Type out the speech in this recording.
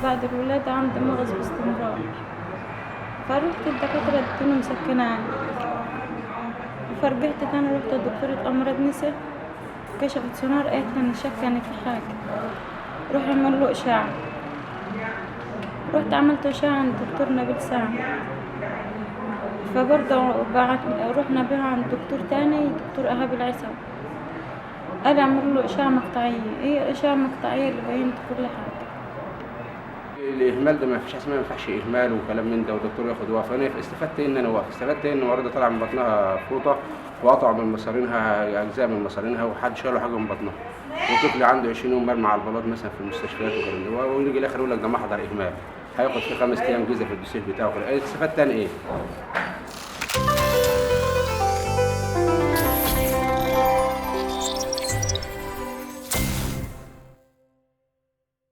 بعد الولادة عندي مغص باستمرار، فرحت الدكاترة ادوني مسكنات، فرجعت تاني رحت لدكتورة أمراض نسا، كشفت سونار قالت لي إن شك إن في حاجة، روح اعمل له إشاعة. رحت عملت إشاعة عند دكتور نبيل سعد، فبرضه رحنا بيها عند دكتور تاني دكتور إيهاب العيسوي، قال اعمل له إشاعة مقطعية. هي إشاعة مقطعية اللي بينت كل حاجة. الاهمال ده ما فيش اسمها، ما ينفعش اهمال وكلام من ده، والدكتور ياخد وقفه. انا استفدت ايه؟ ان انا واقف. استفدت ايه؟ ان المريضه طالعه من بطنها فوطه وقطعوا من مصارينها اجزاء من مصارينها، وحد شالوا حاجه من بطنها، وطفل عنده 20 يوم مرمى على البلاط مثلا في المستشفيات والكلام ده، ويجي الاخر يقول لك ده محضر اهمال، هياخد فيه 5 ايام جيزه في الدوسيه بتاعه. استفدت انا ايه؟